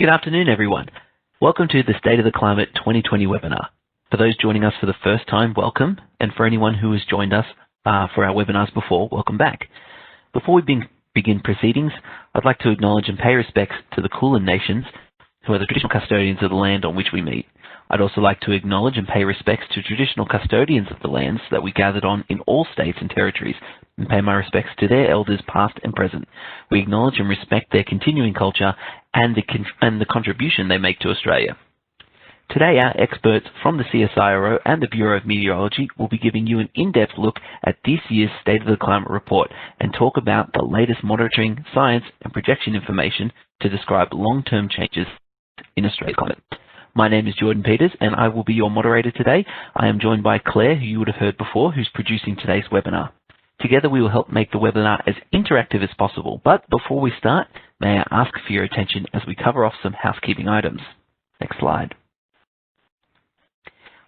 Good afternoon, everyone. Welcome to the State of the Climate 2020 webinar. For those joining us for the first time, welcome. And for anyone who has joined us for our webinars before, welcome back. Before we begin proceedings, I'd like to acknowledge and pay respects to the Kulin Nations, who are the traditional custodians of the land on which we meet. I'd also like to acknowledge and pay respects to traditional custodians of the lands that we gathered on in all states and territories, and pay my respects to their elders past and present. We acknowledge and respect their continuing culture and the contribution they make to Australia. Today, our experts from the CSIRO and the Bureau of Meteorology will be giving you an in-depth look at this year's State of the Climate report and talk about the latest monitoring, science and projection information to describe long-term changes in Australia's climate. My name is Jordan Peters and I will be your moderator today. I am joined by Claire, who you would have heard before, who's producing today's webinar. Together we will help make the webinar as interactive as possible. But before we start, may I ask for your attention as we cover off some housekeeping items. Next slide.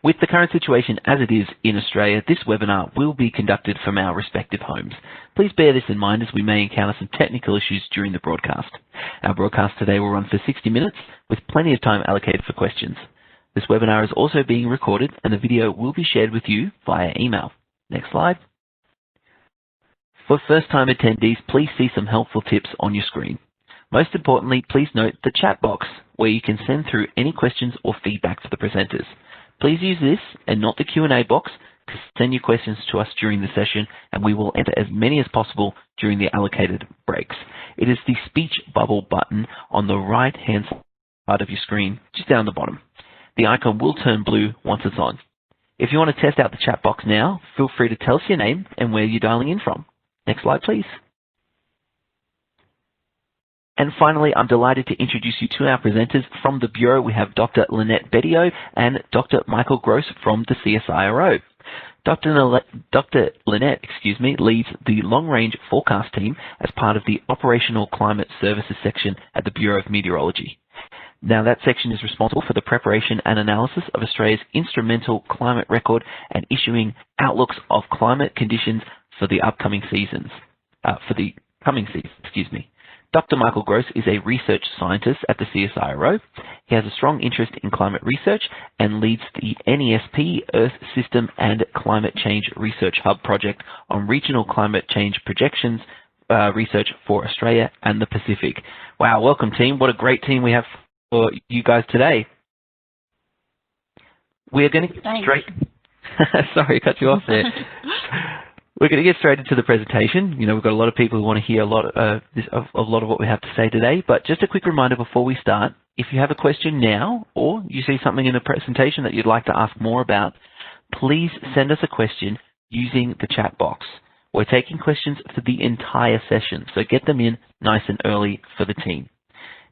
With the current situation as it is in Australia, this webinar will be conducted from our respective homes. Please bear this in mind as we may encounter some technical issues during the broadcast. Our broadcast today will run for 60 minutes with plenty of time allocated for questions. This webinar is also being recorded and the video will be shared with you via email. Next slide. For first-time attendees, please see some helpful tips on your screen. Most importantly, please note the chat box where you can send through any questions or feedback for the presenters. Please use this and not the Q&A box to send your questions to us during the session, and we will enter as many as possible during the allocated breaks. It is the speech bubble button on the right-hand side of your screen, just down the bottom. The icon will turn blue once it's on. If you want to test out the chat box now, feel free to tell us your name and where you're dialing in from. Next slide, please. And finally, I'm delighted to introduce you to our presenters from the Bureau. We have Dr. Lynette Bedio and Dr. Michael Gross from the CSIRO. Dr. Lynette, leads the Long Range Forecast Team as part of the Operational Climate Services section at the Bureau of Meteorology. Now, that section is responsible for the preparation and analysis of Australia's instrumental climate record and issuing outlooks of climate conditions for the upcoming seasons, Dr. Michael Gross is a research scientist at the CSIRO. He has a strong interest in climate research and leads the NESP Earth System and Climate Change Research Hub project on regional climate change projections research for Australia and the Pacific. Wow, welcome team. What a great team we have for you guys today. We're going to get straight... Sorry, I cut you off there. We're going to get straight into the presentation. You know, we've got a lot of people who want to hear a lot of what we have to say today. But just a quick reminder before we start, if you have a question now or you see something in the presentation that you'd like to ask more about, please send us a question using the chat box. We're taking questions for the entire session, so get them in nice and early for the team.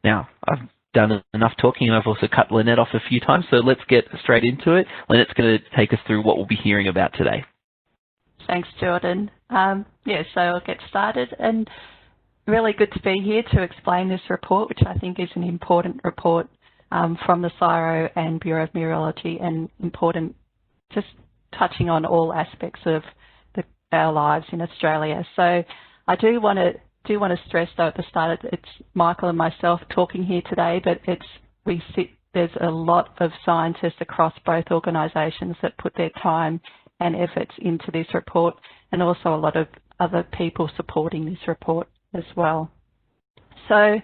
Now, I've done enough talking and I've also cut Lynette off a few times, so let's get straight into it. Lynette's going to take us through what we'll be hearing about today. Thanks, Jordan. So I'll get started, and really good to be here to explain this report, which I think is an important report from the CSIRO and Bureau of Meteorology, and important just touching on all aspects of our lives in Australia. So I do want to stress though at the start, it's Michael and myself talking here today, but there's a lot of scientists across both organisations that put their time and efforts into this report, and also a lot of other people supporting this report as well. So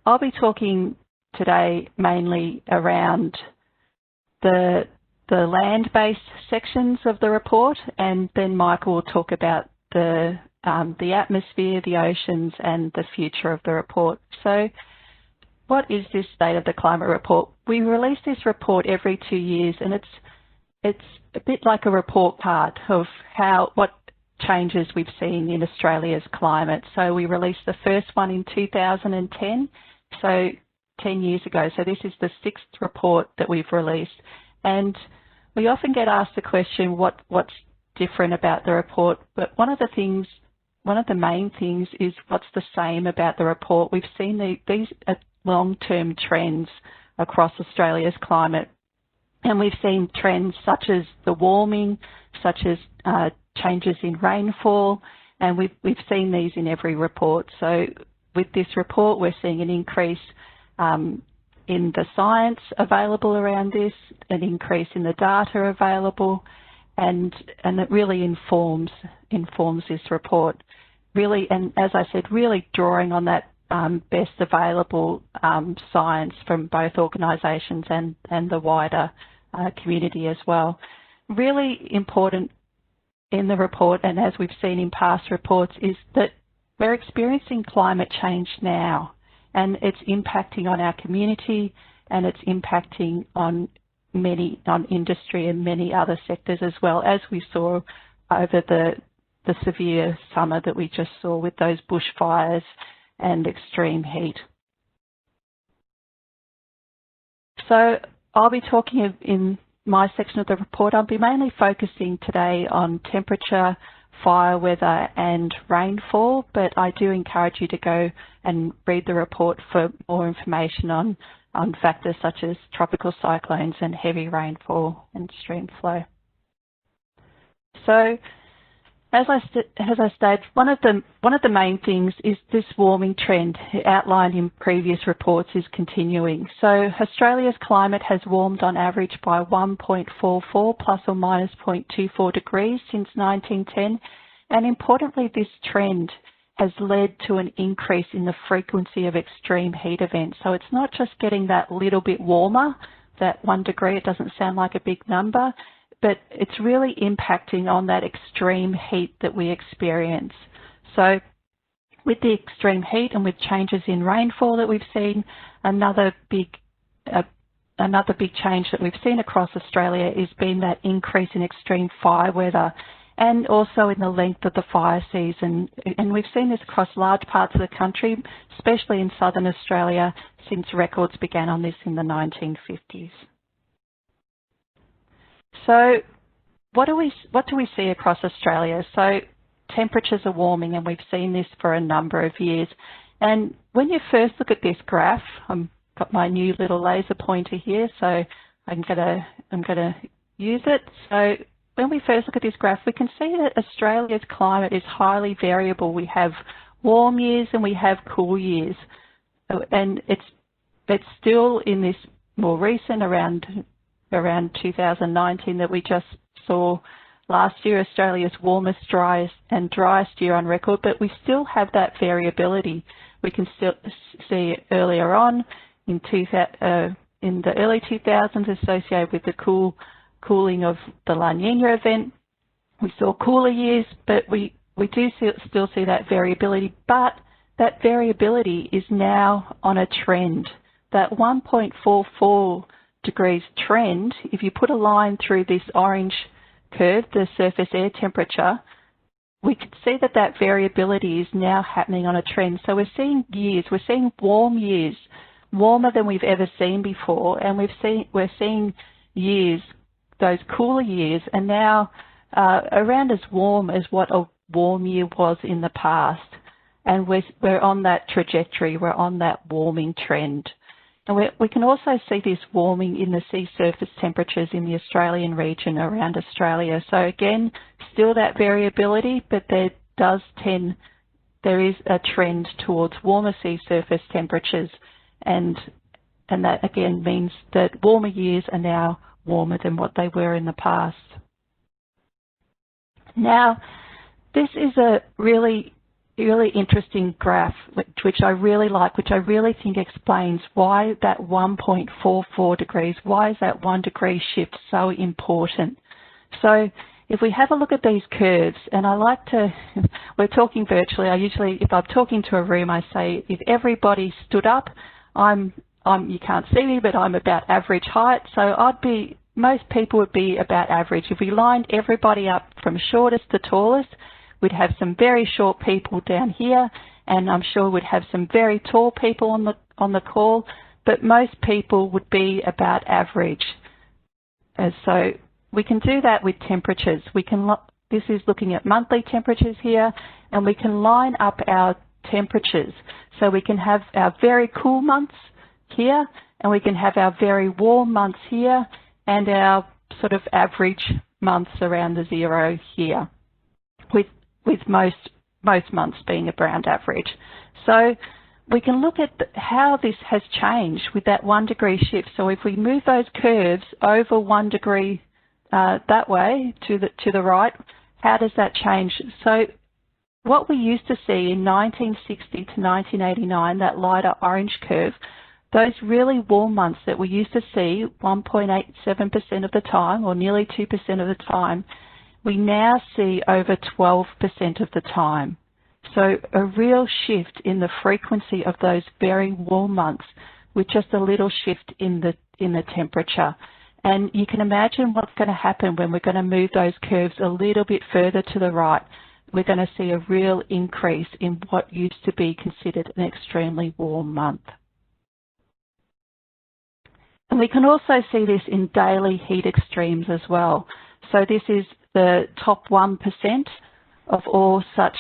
I'll be talking today mainly around the land-based sections of the report, and then Michael will talk about the atmosphere, the oceans, and the future of the report. So what is this State of the Climate report? We release this report every 2 years, and it's a bit like a report card of what changes we've seen in Australia's climate. So we released the first one in 2010, so 10 years ago. So this is the 6th report that we've released. And we often get asked the question, what's different about the report? But one of the main things is what's the same about the report. We've seen these long-term trends across Australia's climate. And we've seen trends such as the warming, such as changes in rainfall, and we've seen these in every report. So with this report, we're seeing an increase in the science available around this, an increase in the data available, and it really informs this report. Really, and as I said, really drawing on that best available science from both organisations and the wider community as well. Really important in the report, and as we've seen in past reports, is that we're experiencing climate change now, and it's impacting on our community, and it's impacting on industry and many other sectors as well, as we saw over the severe summer that we just saw with those bushfires and extreme heat. So I'll be talking in my section of the report. I'll be mainly focusing today on temperature, fire weather and rainfall, but I do encourage you to go and read the report for more information on factors such as tropical cyclones and heavy rainfall and stream flow. So, as I stated, one of the main things is this warming trend outlined in previous reports is continuing. So Australia's climate has warmed on average by 1.44 plus or minus 0.24 degrees since 1910, and importantly, this trend has led to an increase in the frequency of extreme heat events. So it's not just getting that little bit warmer, that 1 degree, it doesn't sound like a big number, but it's really impacting on that extreme heat that we experience. So with the extreme heat and with changes in rainfall that we've seen, another big change that we've seen across Australia has been that increase in extreme fire weather, and also in the length of the fire season. And we've seen this across large parts of the country, especially in southern Australia, since records began on this in the 1950s. So what do we see across Australia? So temperatures are warming, and we've seen this for a number of years. And when you first look at this graph, I've got my new little laser pointer here, so I'm gonna use it. So when we first look at this graph, we can see that Australia's climate is highly variable. We have warm years and we have cool years. And it's still in this more recent, around 2019, that we just saw last year, Australia's warmest, driest year on record, but we still have that variability. We can still see earlier on in the early 2000s associated with the cooling of the La Nina event. We saw cooler years, but we do still see that variability, but that variability is now on a trend. That 1.44 degrees trend, if you put a line through this orange curve, the surface air temperature, we can see that that variability is now happening on a trend. So we're seeing warm years, warmer than we've ever seen before, and we're seeing years, those cooler years, are now around as warm as what a warm year was in the past. And we're on that trajectory, we're on that warming trend. And we can also see this warming in the sea surface temperatures in the Australian region around Australia. So again, still that variability, but there is a trend towards warmer sea surface temperatures, and that again means that warmer years are now warmer than what they were in the past. Now, this is a really interesting graph, which I really like, which I really think explains why that 1.44 degrees, why is that 1 degree shift so important? So if we have a look at these curves, and I like to, we're talking virtually, I usually, if I'm talking to a room, I say, if everybody stood up, you can't see me, but I'm about average height, so most people would be about average. If we lined everybody up from shortest to tallest, we'd have some very short people down here, and I'm sure we'd have some very tall people on the call, but most people would be about average. So we can do that with temperatures. This is looking at monthly temperatures here, and we can line up our temperatures. So we can have our very cool months here, and we can have our very warm months here, and our sort of average months around the zero here, with most months being around average. So we can look at how this has changed with that 1 degree shift. So if we move those curves over 1 degree that way to the right, how does that change? So what we used to see in 1960 to 1989, that lighter orange curve, those really warm months that we used to see 1.87% of the time, or nearly 2% of the time, we now see over 12% of the time. So a real shift in the frequency of those very warm months with just a little shift in the temperature. And you can imagine what's going to happen when we're going to move those curves a little bit further to the right. We're going to see a real increase in what used to be considered an extremely warm month. And we can also see this in daily heat extremes as well. So this is the top 1% of all such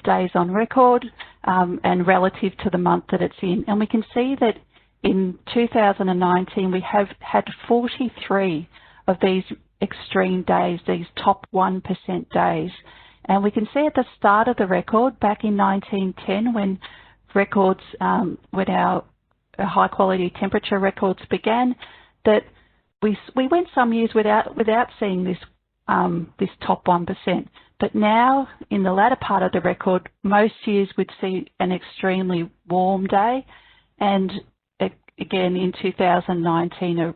days on record and relative to the month that it's in. And we can see that in 2019 we have had 43 of these extreme days, these top 1% days. And we can see at the start of the record, back in 1910, when records, when our high quality temperature records began, that we went some years without seeing this this top 1%. But now, in the latter part of the record, most years we'd see an extremely warm day, and again in 2019,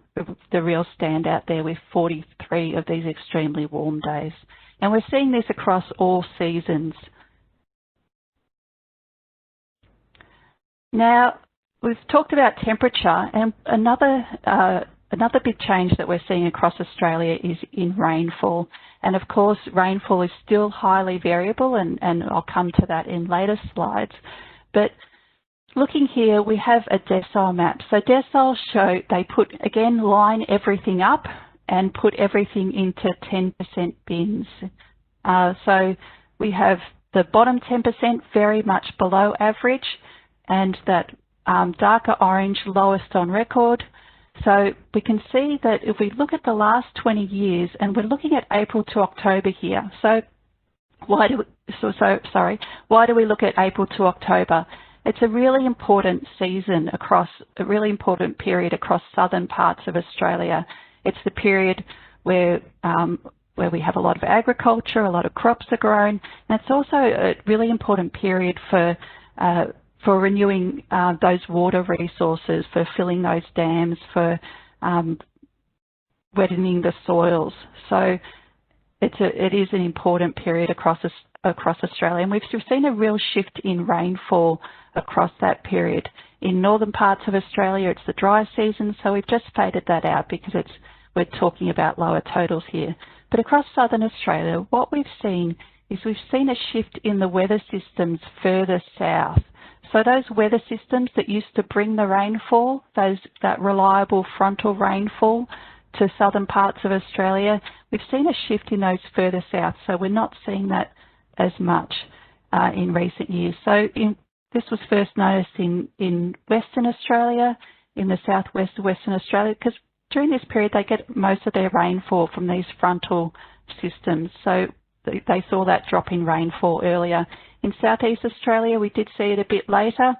the real standout there with 43 of these extremely warm days. And we're seeing this across all seasons. Now, we've talked about temperature, and another big change that we're seeing across Australia is in rainfall. And of course, rainfall is still highly variable, and I'll come to that in later slides. But looking here, we have a decile map. So deciles show, they put, again, line everything up and put everything into 10% bins. So we have the bottom 10% very much below average, and that darker orange lowest on record. So we can see that if we look at the last 20 years, and we're looking at April to October here. So why do we look at April to October? It's a really important season across, a really important period across southern parts of Australia. It's the period where we have a lot of agriculture, a lot of crops are grown, and it's also a really important period for renewing those water resources, for filling those dams, for wettening the soils. So it is an important period across Australia, and we've seen a real shift in rainfall across that period. In northern parts of Australia, it's the dry season, so we've just faded that out because we're talking about lower totals here. But across southern Australia, what we've seen is we've seen a shift in the weather systems further south. So those weather systems that used to bring the rainfall, that reliable frontal rainfall to southern parts of Australia, we've seen a shift in those further south. So we're not seeing that as much in recent years. So this was first noticed in Western Australia, in the southwest of Western Australia, because during this period they get most of their rainfall from these frontal systems. So they saw that drop in rainfall earlier. In southeast Australia, we did see it a bit later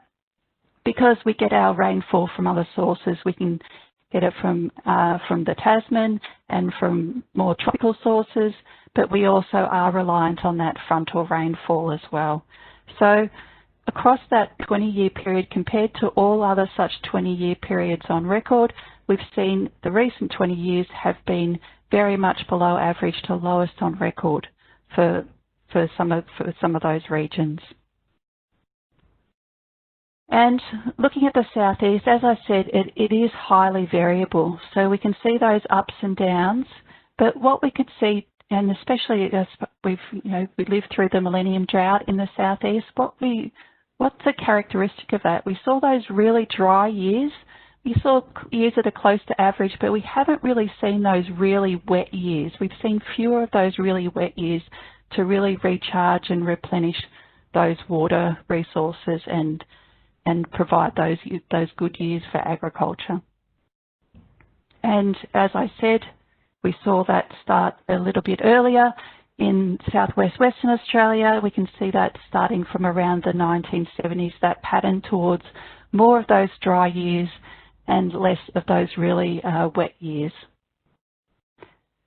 because we get our rainfall from other sources. We can get it from the Tasman and from more tropical sources, but we also are reliant on that frontal rainfall as well. So across that 20-year period, compared to all other such 20-year periods on record, we've seen the recent 20 years have been very much below average to lowest on record for some of those regions. And looking at the southeast, as I said, it is highly variable. So we can see those ups and downs, but what we could see, and especially as we lived through the millennium drought in the southeast, what's a characteristic of that? We saw those really dry years. We saw years that are close to average, but we haven't really seen those really wet years. We've seen fewer of those really wet years to really recharge and replenish those water resources and provide those good years for agriculture. And as I said, we saw that start a little bit earlier In southwest Western Australia, we can see that starting from around the 1970s, that pattern towards more of those dry years and less of those really wet years.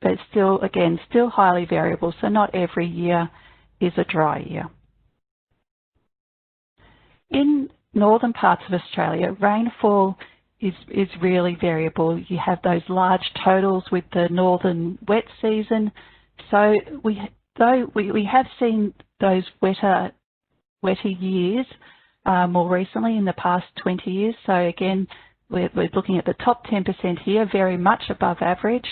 But still, again, still highly variable, so not every year is a dry year. In northern parts of Australia, rainfall is really variable. You have those large totals with the northern wet season. So we have seen those wetter years more recently in the past 20 years. So again, we're looking at the top 10% here, very much above average.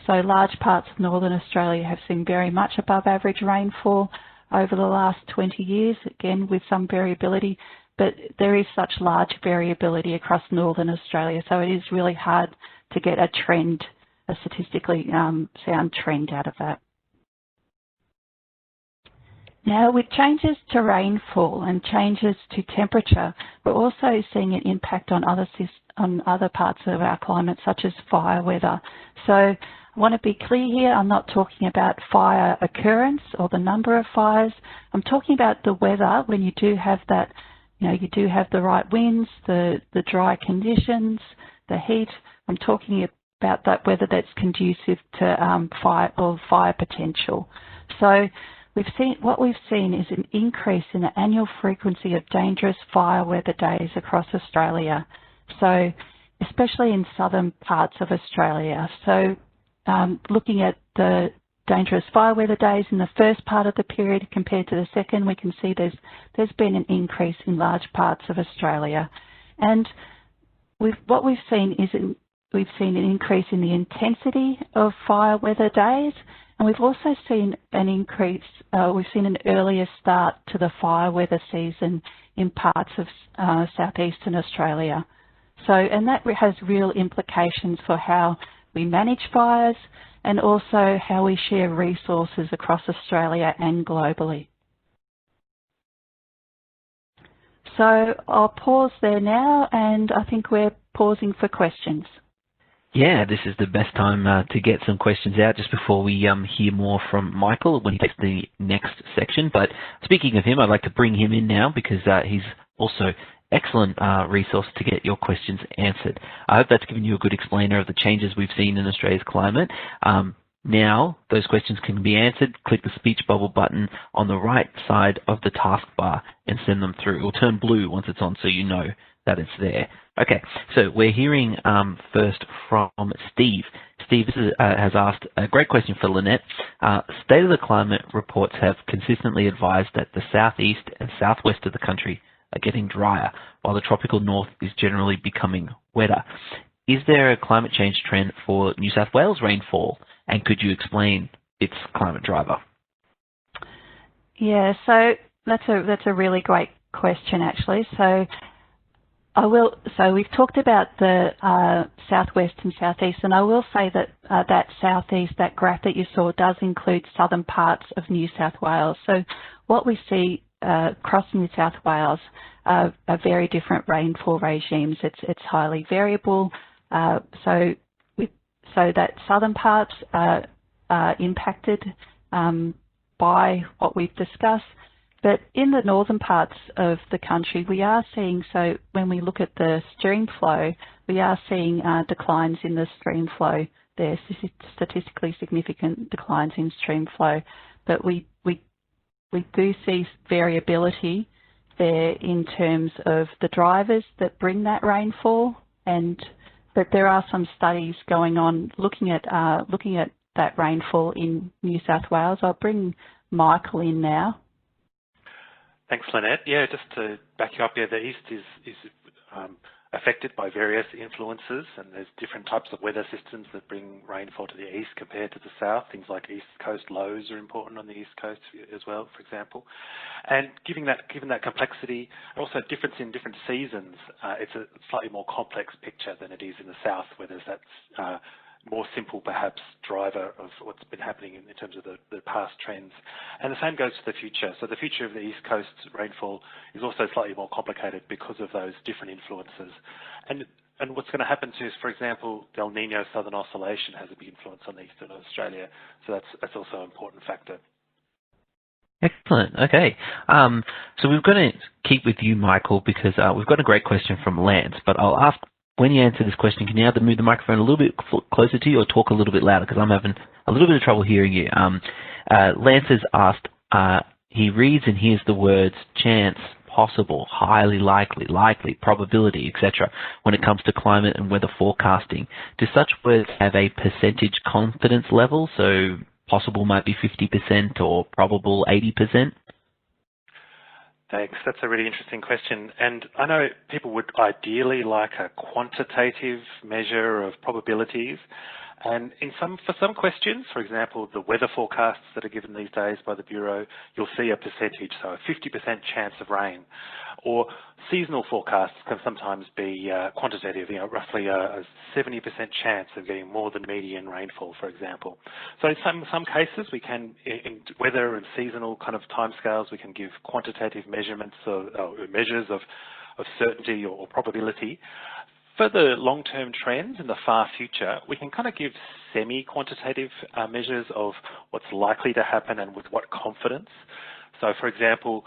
So large parts of northern Australia have seen very much above average rainfall over the last 20 years, again with some variability. But there is such large variability across northern Australia, so it is really hard to get a trend, a statistically sound trend out of that. Now, with changes to rainfall and changes to temperature, we're also seeing an impact on other parts of our climate, such as fire weather. So I want to be clear here, I'm not talking about fire occurrence or the number of fires. I'm talking about the weather when you do have that, you do have the right winds, the dry conditions, the heat. I'm talking about that weather that's conducive to fire potential. So what we've seen is an increase in the annual frequency of dangerous fire weather days across Australia. So especially in southern parts of Australia. So looking at the dangerous fire weather days in the first part of the period compared to the second, we can see there's been an increase in large parts of Australia. And what we've seen is we've seen an increase in the intensity of fire weather days, and we've also seen an increase, we've seen an earlier start to the fire weather season in parts of southeastern Australia. So, and that has real implications for how we manage fires and also how we share resources across Australia and globally. So I'll pause there now, and I think we're pausing for questions. Yeah, this is the best time to get some questions out just before we hear more from Michael when he takes the next section. But speaking of him, I'd like to bring him in now because he's also excellent resource to get your questions answered. I hope that's given you a good explainer of the changes we've seen in Australia's climate. Now, those questions can be answered. Click the speech bubble button on the right side of the taskbar and send them through. It will turn blue once it's on so you know that it's there. Okay, so we're hearing first from Steve. Steve has asked a great question for Lynette. State of the Climate reports have consistently advised that the southeast and southwest of the country are getting drier, while the tropical north is generally becoming wetter. Is there a climate change trend for New South Wales rainfall, and could you explain its climate driver? Yeah, so that's a really great question, actually. So we've talked about the southwest and southeast, and I will say that that southeast, that graph that you saw, does include southern parts of New South Wales. So what we see across New South Wales are very different rainfall regimes. It's highly variable. So that southern parts are impacted by what we've discussed. But in the northern parts of the country, we are seeing, so when we look at the stream flow, we are seeing declines in the stream flow there, statistically significant declines in stream flow. But we do see variability there in terms of the drivers that bring that rainfall, but there are some studies going on looking at that rainfall in New South Wales. I'll bring Michael in now. Thanks, Lynette. Yeah, just to back you up, yeah, the east is affected by various influences, and there's different types of weather systems that bring rainfall to the east compared to the south. Things like east coast lows are important on the east coast as well, for example. And given that complexity, also difference in different seasons, it's a slightly more complex picture than it is in the south, where there's that more simple, perhaps, driver of what's been happening in terms of the past trends. And the same goes for the future. So the future of the East Coast rainfall is also slightly more complicated because of those different influences. And what's going to happen to, for example, the El Nino Southern Oscillation has a big influence on eastern Australia. So that's also an important factor. Excellent. Okay. So we're going to keep with you, Michael, because we've got a great question from Lance. But I'll ask, when you answer this question, can you either move the microphone a little bit closer to you or talk a little bit louder, because I'm having a little bit of trouble hearing you. Lance has asked, he reads and hears the words chance, possible, highly likely, probability, etc. when it comes to climate and weather forecasting. Do such words have a percentage confidence level? So possible might be 50% or probable 80%? Thanks. That's a really interesting question. And I know people would ideally like a quantitative measure of probabilities. And for some questions, for example, the weather forecasts that are given these days by the Bureau, you'll see a percentage, so a 50% chance of rain. Or seasonal forecasts can sometimes be quantitative, roughly a 70% chance of getting more than median rainfall, for example. So in some cases, we can, in weather and seasonal kind of timescales, we can give quantitative measurements or measures of certainty or probability. For the long-term trends in the far future, we can kind of give semi-quantitative measures of what's likely to happen and with what confidence. So, for example,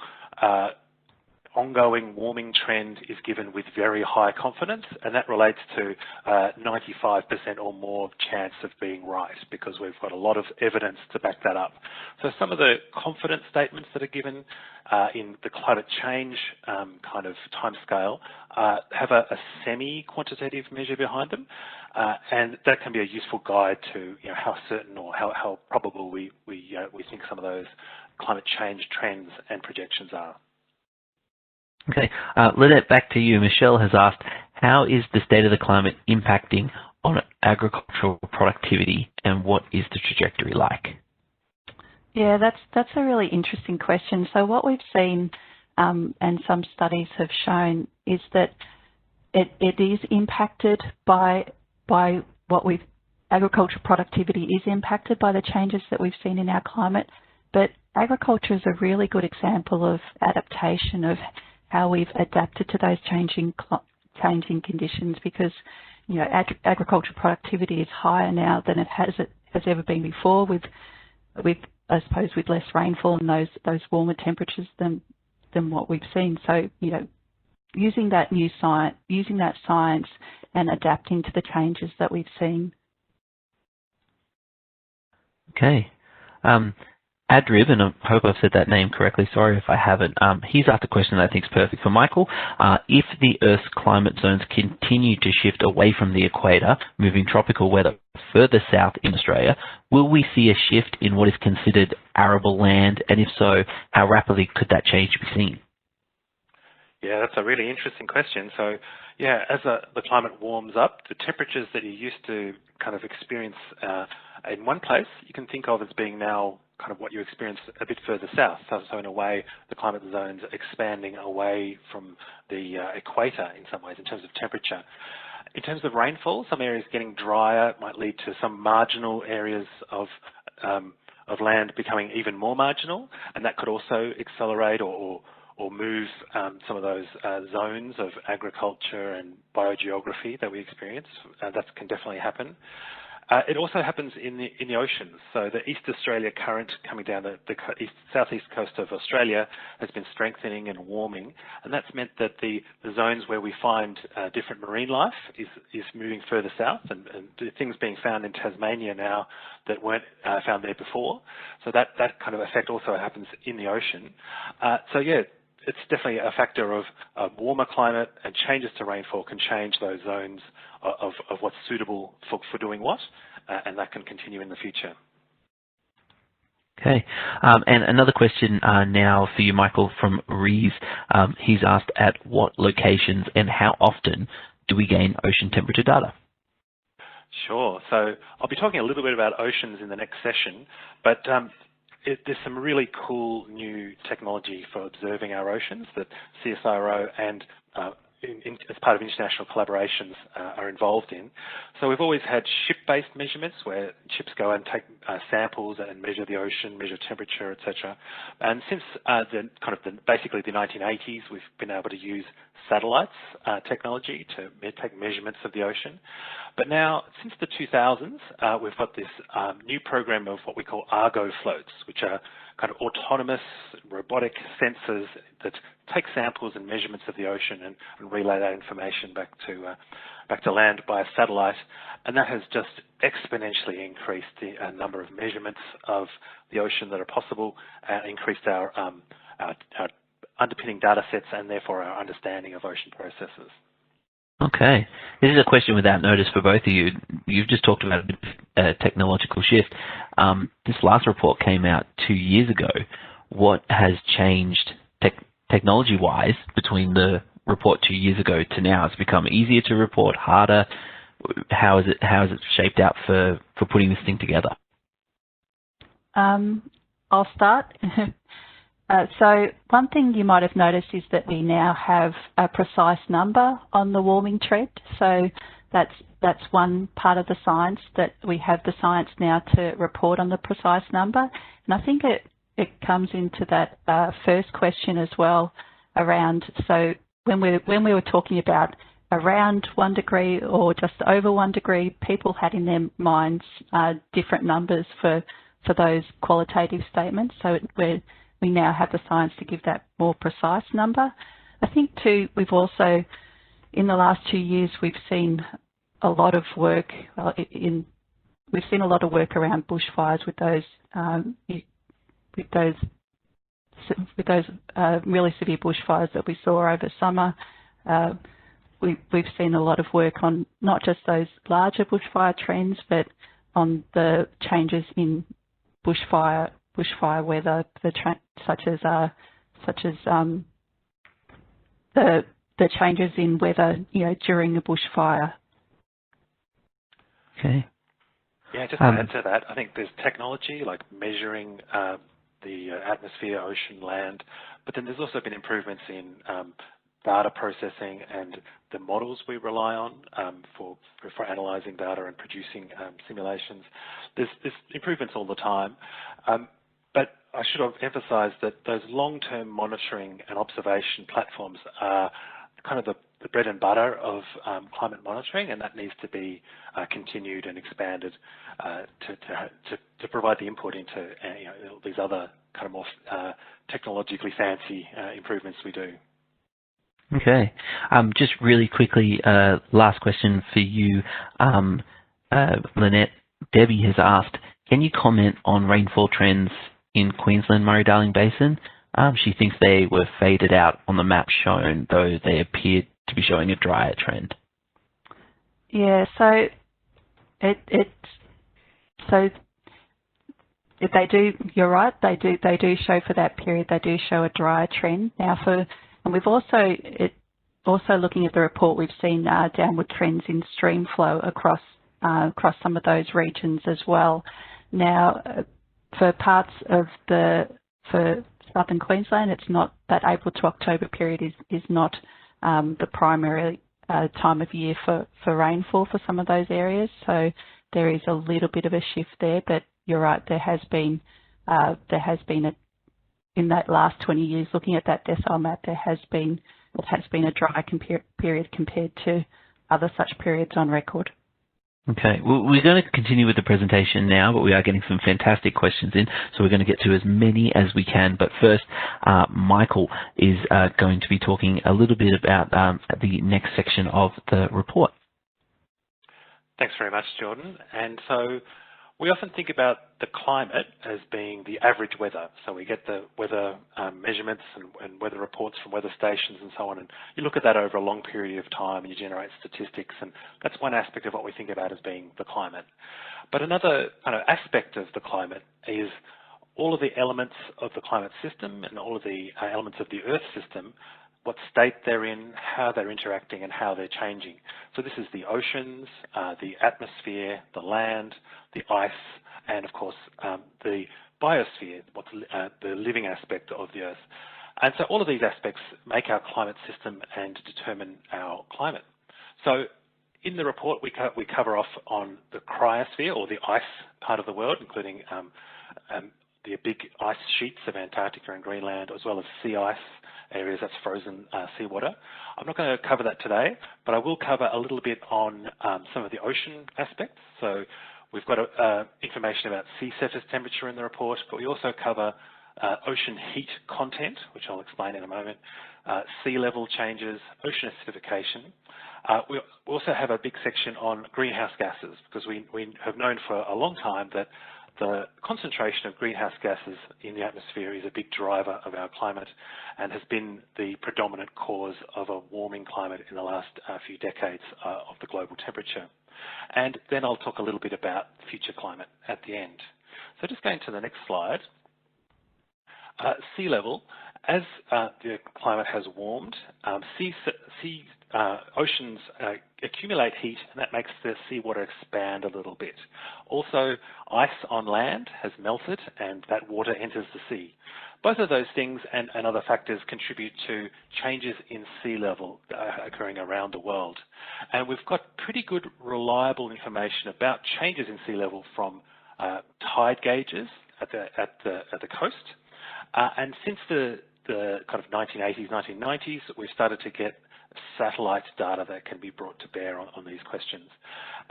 ongoing warming trend is given with very high confidence, and that relates to 95% or more chance of being right, because we've got a lot of evidence to back that up. So some of the confidence statements that are given in the climate change kind of timescale have a semi-quantitative measure behind them, and that can be a useful guide to how certain or how probable we think some of those climate change trends and projections are. Okay, Lynette, back to you. Michelle has asked, how is the state of the climate impacting on agricultural productivity, and what is the trajectory like? Yeah, that's a really interesting question. So what we've seen, and some studies have shown, is that it is impacted by agricultural productivity is impacted by the changes that we've seen in our climate, but agriculture is a really good example of adaptation, of how we've adapted to those changing conditions, because agricultural productivity is higher now than it has ever been before, with I suppose with less rainfall and those warmer temperatures than what we've seen. So using that science and adapting to the changes that we've seen. Okay. Adrib, and I hope I've said that name correctly, sorry if I haven't, he's asked a question that I think is perfect for Michael. If the Earth's climate zones continue to shift away from the equator, moving tropical weather further south in Australia, will we see a shift in what is considered arable land? And if so, how rapidly could that change be seen? Yeah, that's a really interesting question. So, yeah, as the climate warms up, the temperatures that you used to kind of experience in one place, you can think of as being now kind of what you experience a bit further south. So in a way, the climate zones are expanding away from the equator in some ways in terms of temperature. In terms of rainfall, some areas getting drier might lead to some marginal areas of land becoming even more marginal, and that could also accelerate or move some of those zones of agriculture and biogeography that we experience. That can definitely happen. It also happens in the oceans. So the East Australia current coming down the southeast coast of Australia has been strengthening and warming, and that's meant that the zones where we find different marine life is moving further south, and things being found in Tasmania now that weren't found there before. So that kind of effect also happens in the ocean. So yeah, it's definitely a factor of a warmer climate, and changes to rainfall can change those zones of what's suitable for doing what, and that can continue in the future. Okay, and another question now for you, Michael, from Rees. He's asked, at what locations and how often do we gain ocean temperature data? Sure. So I'll be talking a little bit about oceans in the next session, but there's some really cool new technology for observing our oceans that CSIRO and as part of international collaborations are involved in. So we've always had ship-based measurements where ships go and take samples and measure the ocean, measure temperature, etc. And since basically the 1980s, we've been able to use satellites technology to take measurements of the ocean. But now, since the 2000s, we've got this new program of what we call Argo floats, which are kind of autonomous robotic sensors that take samples and measurements of the ocean and relay that information back to land by a satellite. And that has just exponentially increased the number of measurements of the ocean that are possible, increased our underpinning data sets and therefore our understanding of ocean processes. Okay. This is a question without notice for both of you. You've just talked about a technological shift. This last report came out 2 years ago. What has changed technology-wise between the report 2 years ago to now? It's become easier to report, harder. How is it shaped out for putting this thing together? I'll start. So one thing you might have noticed is that we now have a precise number on the warming trend. So that's one part of the science, that we have the science now to report on the precise number. And I think it comes into that first question as well around, so when we were talking about around 1 degree or just over 1 degree, people had in their minds different numbers for those qualitative statements. So we now have the science to give that more precise number. I think too, we've also, in the last 2 years, we've seen a lot of work we've seen a lot of work around bushfires with those really severe bushfires that we saw over summer. We've seen a lot of work on not just those larger bushfire trends, but on the changes in bushfire weather, such as the changes in weather, during a bushfire. Okay. Yeah, just to add to that, I think there's technology like measuring the atmosphere, ocean, land, but then there's also been improvements in data processing and the models we rely on for analysing data and producing simulations. There's improvements all the time. But I should have emphasised that those long-term monitoring and observation platforms are kind of the bread and butter of climate monitoring, and that needs to be continued and expanded to provide the input into these other kind of more technologically fancy improvements we do. Okay. Just really quickly, last question for you, Lynette. Debbie has asked, can you comment on rainfall trends in Queensland Murray-Darling Basin? She thinks they were faded out on the map shown, though they appeared to be showing a drier trend. Yeah, so they do. You're right. They do show for that period. They do show a drier trend now. And we've also looking at the report, we've seen downward trends in stream flow across some of those regions as well. Now, for parts of for southern Queensland, it's not that April to October period is not the primary time of year for rainfall for some of those areas. So there is a little bit of a shift there, but you're right. There has been in that last 20 years, looking at that decile map, it has been a dry period compared to other such periods on record. Okay, well, we're going to continue with the presentation now, but we are getting some fantastic questions in, so we're going to get to as many as we can. But first, Michael is going to be talking a little bit about the next section of the report. Thanks very much, Jordan. And so we often think about the climate as being the average weather. So we get the weather measurements and weather reports from weather stations and so on, and you look at that over a long period of time and you generate statistics, and that's one aspect of what we think about as being the climate. But another kind of aspect of the climate is all of the elements of the climate system and all of the elements of the Earth system, what state they're in, how they're interacting, and how they're changing. So this is the oceans, the atmosphere, the land, the ice, and of course the biosphere, the living aspect of the Earth. And so all of these aspects make our climate system and determine our climate. So In the report, we cover off on the cryosphere, or the ice part of the world, including the big ice sheets of Antarctica and Greenland, as well as sea ice areas, that's frozen seawater. I'm not going to cover that today, but I will cover a little bit on some of the ocean aspects. So we've got information about sea surface temperature in the report, but we also cover ocean heat content, which I'll explain in a moment, sea level changes, ocean acidification. We also have a big section on greenhouse gases, because we have known for a long time that the concentration of greenhouse gases in the atmosphere is a big driver of our climate and has been the predominant cause of a warming climate in the last few decades of the global temperature. And then I'll talk a little bit about future climate at the end. So just going to the next slide. Sea level, as the climate has warmed, oceans accumulate heat, and that makes the seawater expand a little bit. Also, ice on land has melted, and that water enters the sea. Both of those things and other factors contribute to changes in sea level occurring around the world. And we've got pretty good, reliable information about changes in sea level from tide gauges at the coast. And since the kind of 1980s, 1990s, we've started to get satellite data that can be brought to bear on these questions.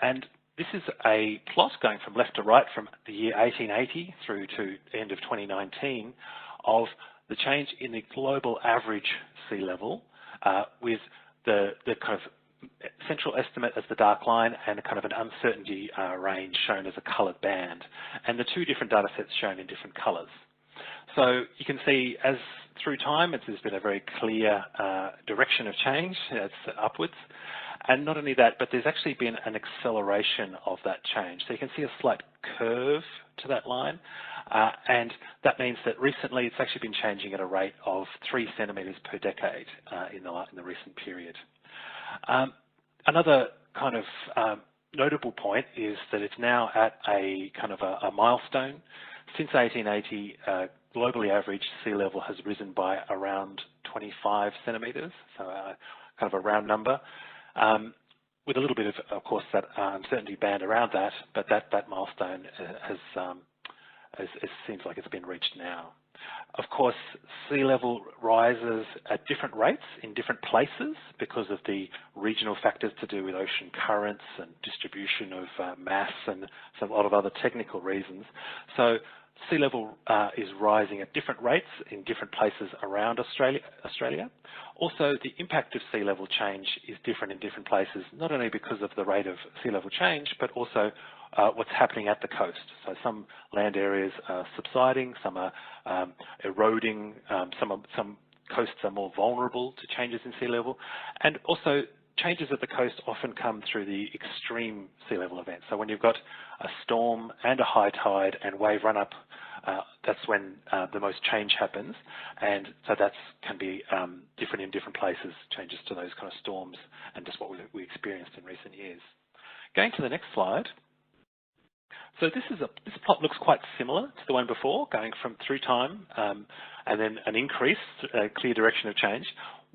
And this is a plot going from left to right from the year 1880 through to the end of 2019 of the change in the global average sea level with the kind of central estimate as the dark line and a kind of an uncertainty range shown as a coloured band, and the two different data sets shown in different colours. So you can see as through time, there's been a very clear direction of change, it's upwards. And not only that, but there's actually been an acceleration of that change. So you can see a slight curve to that line. And that means that recently it's actually been changing at a rate of 3 centimetres per decade in the recent period. Another kind of notable point is that it's now at a kind of a milestone. Since 1880, globally average sea level has risen by around 25 centimetres, so kind of a round number, with a little bit of course, that uncertainty band around that, but that milestone seems like it's been reached now. Of course, sea level rises at different rates in different places because of the regional factors to do with ocean currents and distribution of mass and a lot of other technical reasons. So sea level is rising at different rates in different places around Australia. Also, the impact of sea level change is different in different places, not only because of the rate of sea level change, but also what's happening at the coast. So some land areas are subsiding, some are eroding, some coasts are more vulnerable to changes in sea level, and also changes at the coast often come through the extreme sea level events. So when you've got a storm and a high tide and wave run up, that's when the most change happens. And so that can be different in different places, changes to those kind of storms and just what we experienced in recent years. Going to the next slide. So this plot looks quite similar to the one before, going from through time and then an increase, a clear direction of change.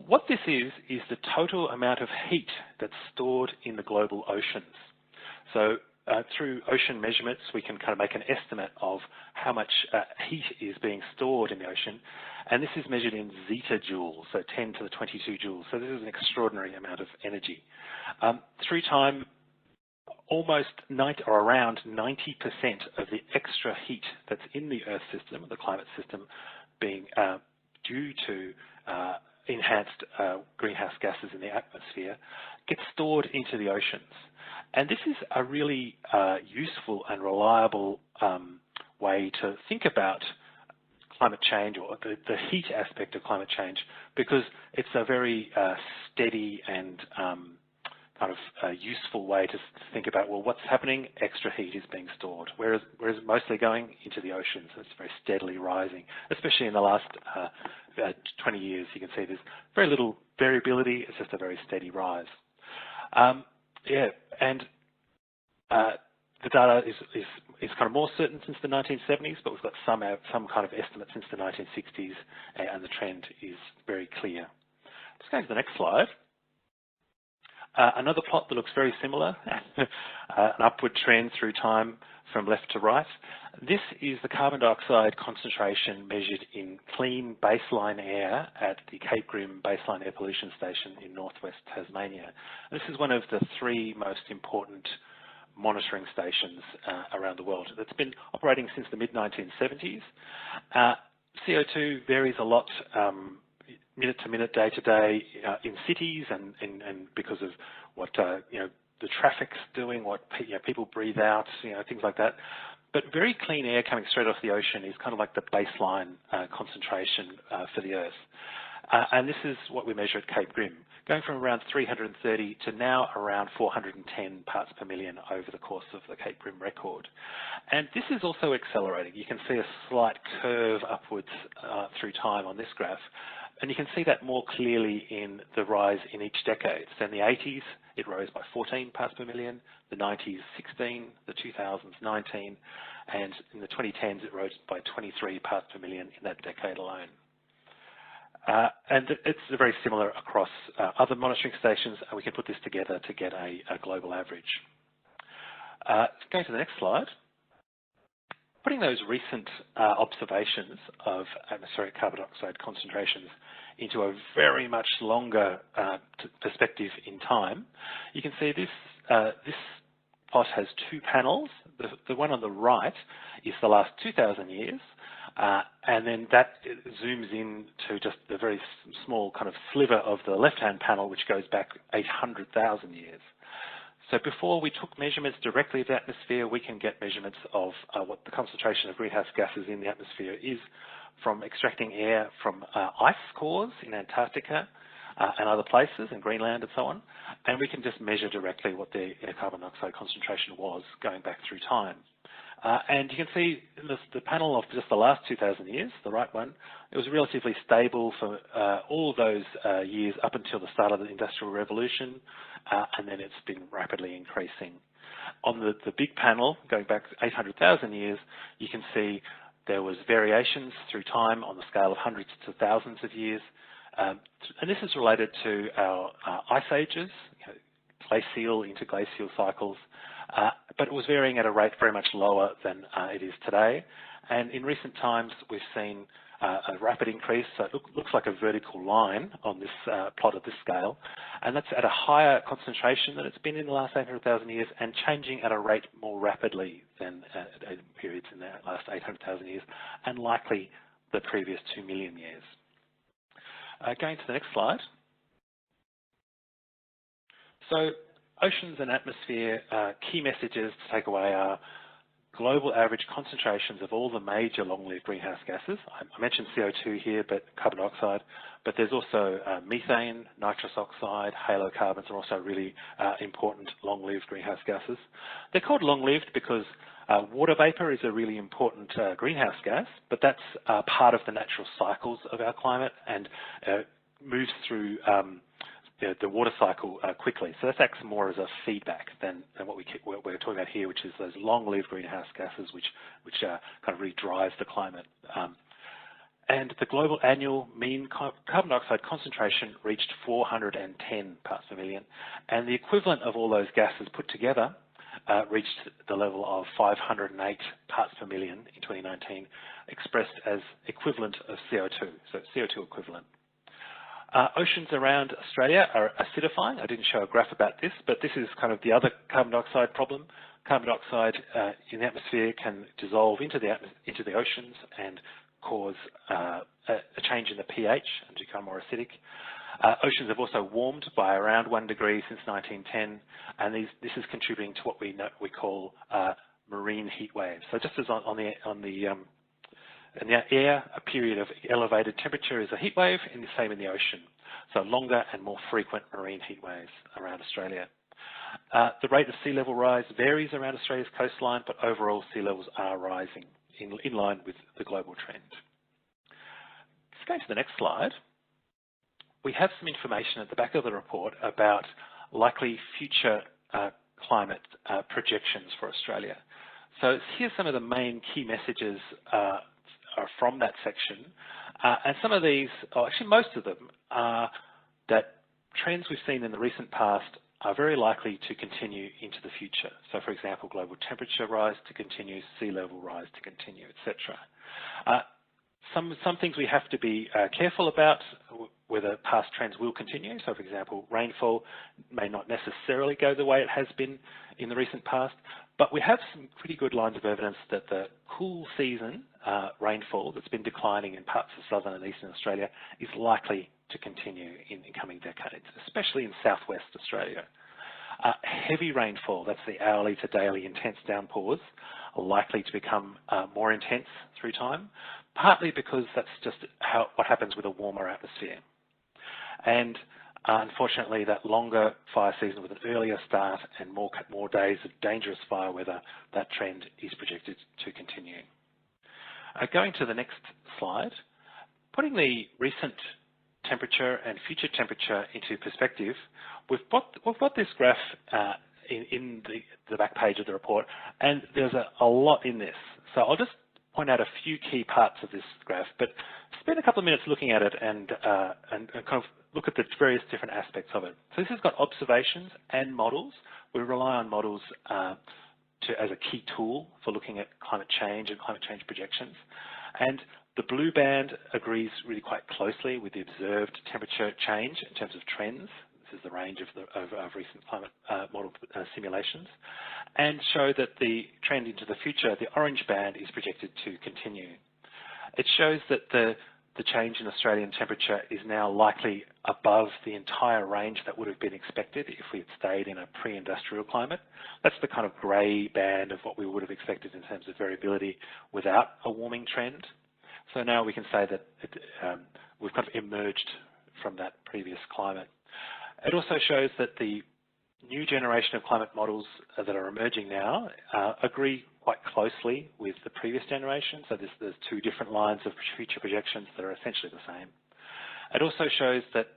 What this is the total amount of heat that's stored in the global oceans. So through ocean measurements, we can kind of make an estimate of how much heat is being stored in the ocean. And this is measured in zetajoules, so 10 to the 22 joules. So this is an extraordinary amount of energy. Through time, almost around 90% of the extra heat that's in the Earth system, the climate system, being due to enhanced greenhouse gases in the atmosphere, gets stored into the oceans. And this is a really useful and reliable way to think about climate change, or the heat aspect of climate change, because it's a very steady and kind of useful way to think about, well, what's happening? Extra heat is being stored. Whereas mostly going into the oceans, it's very steadily rising, especially in the last 20 years. You can see there's very little variability. It's just a very steady rise. And the data is kind of more certain since the 1970s, but we've got some kind of estimate since the 1960s, and the trend is very clear. Let's go to the next slide. Another plot that looks very similar, an upward trend through time from left to right. This is the carbon dioxide concentration measured in clean baseline air at the Cape Grim Baseline Air Pollution Station in northwest Tasmania. This is one of the 3 most important monitoring stations around the world. It's been operating since the mid-1970s. CO2 varies a lot minute to minute, day to day in cities, and because of what the traffic's doing, what people breathe out, things like that. But very clean air coming straight off the ocean is kind of like the baseline concentration for the Earth. And this is what we measure at Cape Grim, going from around 330 to now around 410 parts per million over the course of the Cape Grim record. And this is also accelerating. You can see a slight curve upwards through time on this graph. And you can see that more clearly in the rise in each decade. So in the 80s, it rose by 14 parts per million, the 90s 16, the 2000s 19, and in the 2010s it rose by 23 parts per million in that decade alone. And it's very similar across other monitoring stations, and we can put this together to get a global average. Going to the next slide. Putting those recent observations of atmospheric carbon dioxide concentrations into a very much longer perspective in time, you can see this plot has 2 panels. The one on the right is the last 2,000 years, and then that zooms in to just the very small kind of sliver of the left-hand panel, which goes back 800,000 years. So before we took measurements directly of the atmosphere, we can get measurements of what the concentration of greenhouse gases in the atmosphere is from extracting air from ice cores in Antarctica and other places, in Greenland and so on. And we can just measure directly what the air carbon dioxide concentration was going back through time. And you can see the panel of just the last 2,000 years, the right one, it was relatively stable for all of those years up until the start of the Industrial Revolution, and then it's been rapidly increasing. On the big panel, going back 800,000 years, you can see there was variations through time on the scale of hundreds to thousands of years. And this is related to our ice ages, glacial, interglacial cycles, but it was varying at a rate very much lower than it is today. And in recent times, we've seen a rapid increase. So it looks like a vertical line on this plot of this scale. And that's at a higher concentration than it's been in the last 800,000 years, and changing at a rate more rapidly than periods in the last 800,000 years, and likely the previous 2 million years. Going to the next slide. So oceans and atmosphere, key messages to take away are global average concentrations of all the major long-lived greenhouse gases. I mentioned CO2 here, but carbon dioxide, but there's also methane, nitrous oxide, halocarbons are also really important long-lived greenhouse gases. They're called long-lived because water vapor is a really important greenhouse gas, but that's part of the natural cycles of our climate and moves through the water cycle quickly. So that acts more as a feedback than what we're talking about here, which is those long-lived greenhouse gases, which kind of really drives the climate. And the global annual mean carbon dioxide concentration reached 410 parts per million, and the equivalent of all those gases put together reached the level of 508 parts per million in 2019, expressed as equivalent of CO2, so CO2 equivalent. Oceans around Australia are acidifying. I didn't show a graph about this, but this is kind of the other carbon dioxide problem. Carbon dioxide in the atmosphere can dissolve into the oceans and cause a change in the pH and become more acidic. Oceans have also warmed by around 1 degree since 1910, and this is contributing to what we call marine heat waves. So just as in the air, a period of elevated temperature is a heat wave, and the same in the ocean. So longer and more frequent marine heat waves around Australia. The rate of sea level rise varies around Australia's coastline, but overall sea levels are rising in line with the global trend. Let's go to the next slide. We have some information at the back of the report about likely future climate projections for Australia. So here's some of the main key messages are from that section, and some of these, or actually most of them, are that trends we've seen in the recent past are very likely to continue into the future. So, for example, global temperature rise to continue, sea level rise to continue, etc. Some things we have to be careful about, whether past trends will continue. So, for example, rainfall may not necessarily go the way it has been in the recent past, but we have some pretty good lines of evidence that the cool season rainfall that's been declining in parts of southern and eastern Australia is likely to continue in coming decades, especially in southwest Australia. Heavy rainfall, that's the hourly to daily intense downpours, are likely to become more intense through time, partly because that's just what happens with a warmer atmosphere. And unfortunately, that longer fire season with an earlier start and more days of dangerous fire weather, that trend is projected to continue. Going to the next slide, putting the recent temperature and future temperature into perspective, we've got this graph in the back page of the report, and there's a lot in this. So I'll just point out a few key parts of this graph, but spend a couple of minutes looking at it and kind of look at the various different aspects of it. So this has got observations and models. We rely on models as a key tool for looking at climate change and climate change projections. And the blue band agrees really quite closely with the observed temperature change in terms of trends. This is the range of recent climate model simulations, and show that the trend into the future, the orange band, is projected to continue. It shows that the change in Australian temperature is now likely above the entire range that would have been expected if we had stayed in a pre-industrial climate. That's the kind of grey band of what we would have expected in terms of variability without a warming trend. So now we can say that we've kind of emerged from that previous climate. It also shows that the new generation of climate models that are emerging now agree quite closely with the previous generation. So there's two different lines of future projections that are essentially the same. It also shows that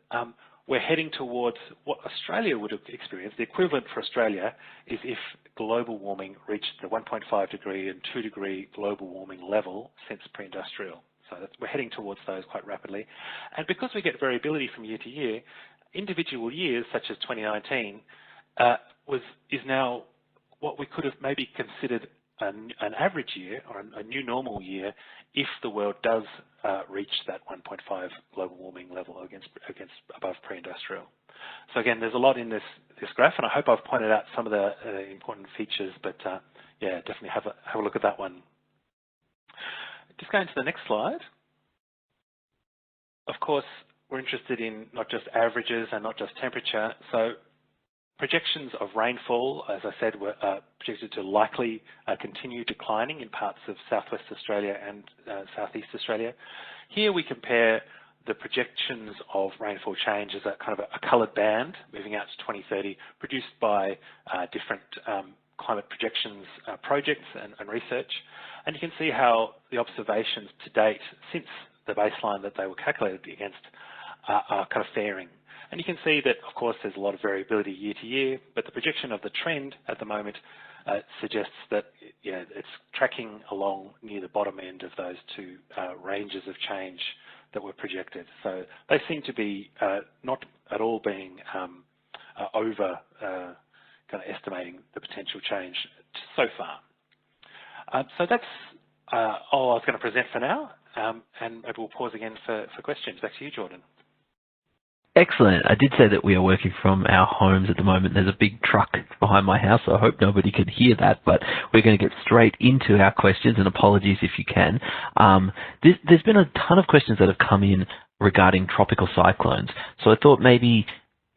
we're heading towards what Australia would have experienced. The equivalent for Australia is if global warming reached the 1.5 degree and 2 degree global warming level since pre-industrial. So we're heading towards those quite rapidly. And because we get variability from year to year, individual years such as 2019 is now what we could have maybe considered an average year or a new normal year if the world does reach that 1.5 global warming level against above pre-industrial. So again, there's a lot in this graph, and I hope I've pointed out some of the important features, but yeah, definitely have a look at that one. Just going to the next slide. Of course, we're interested in not just averages and not just temperature. So projections of rainfall, as I said, were projected to likely continue declining in parts of southwest Australia and southeast Australia. Here we compare the projections of rainfall change as a kind of a coloured band moving out to 2030, produced by different climate projections projects and research. And you can see how the observations to date since the baseline that they were calculated against are kind of faring. And you can see that, of course, there's a lot of variability year to year, but the projection of the trend at the moment suggests that it's tracking along near the bottom end of those two ranges of change that were projected. So they seem to be not at all being over kind of estimating the potential change so far. So that's all I was going to present for now, and maybe we'll pause again for questions. Back to you, Jordan. Excellent. I did say that we are working from our homes at the moment. There's a big truck behind my house, so I hope nobody can hear that, but we're going to get straight into our questions, and apologies if you can. There's been a ton of questions that have come in regarding tropical cyclones, so I thought maybe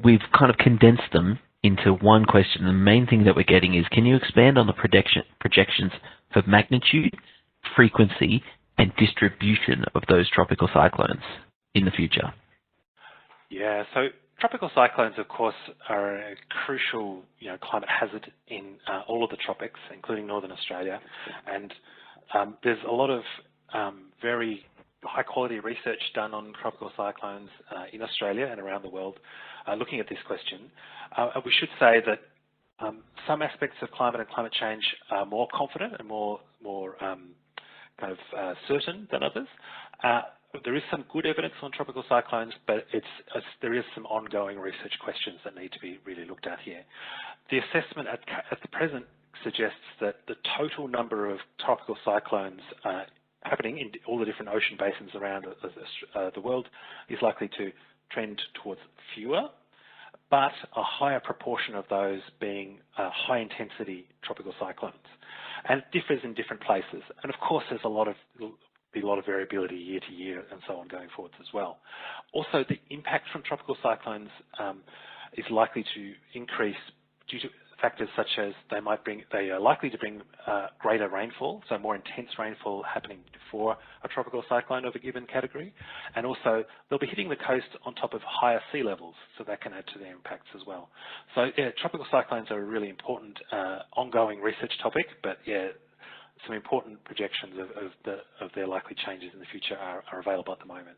we've kind of condensed them into one question. The main thing that we're getting is, can you expand on the projections for magnitude, frequency, and distribution of those tropical cyclones in the future? Yeah, so tropical cyclones, of course, are a crucial, climate hazard in all of the tropics, including Northern Australia. And there's a lot of very high-quality research done on tropical cyclones in Australia and around the world looking at this question. We should say that some aspects of climate and climate change are more confident and more kind of certain than others. there is some good evidence on tropical cyclones, but there is some ongoing research questions that need to be really looked at here. The assessment at the present suggests that the total number of tropical cyclones happening in all the different ocean basins around the world is likely to trend towards fewer, but a higher proportion of those being high-intensity tropical cyclones. And it differs in different places. And of course, there's be a lot of variability year to year and so on going forwards as well. Also, the impact from tropical cyclones is likely to increase due to factors such as they are likely to bring greater rainfall, so more intense rainfall happening before a tropical cyclone of a given category, and also they'll be hitting the coast on top of higher sea levels, so that can add to their impacts as well. So yeah, tropical cyclones are a really important ongoing research topic, but yeah, some important projections of their likely changes in the future are available at the moment.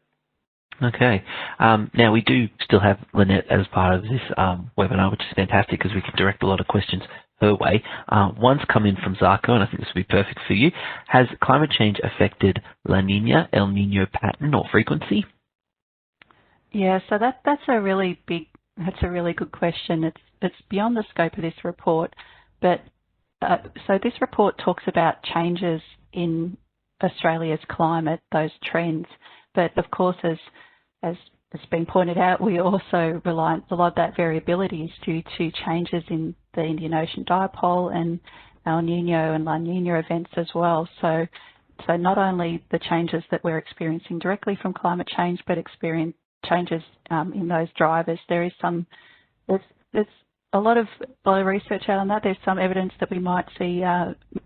Okay. Now, we do still have Lynette as part of this webinar, which is fantastic because we can direct a lot of questions her way. One's come in from Zarko, and I think this would be perfect for you. Has climate change affected La Nina, El Nino pattern or frequency? Yeah, so that's a really good question. It's beyond the scope of this report, but so this report talks about changes in Australia's climate, those trends. But of course, as has been pointed out, we also rely on a lot of that variability is due to changes in the Indian Ocean dipole and El Nino and La Nina events as well. So not only the changes that we're experiencing directly from climate change, but experience changes in those drivers. There's a lot of research out on that. There's some evidence that we might see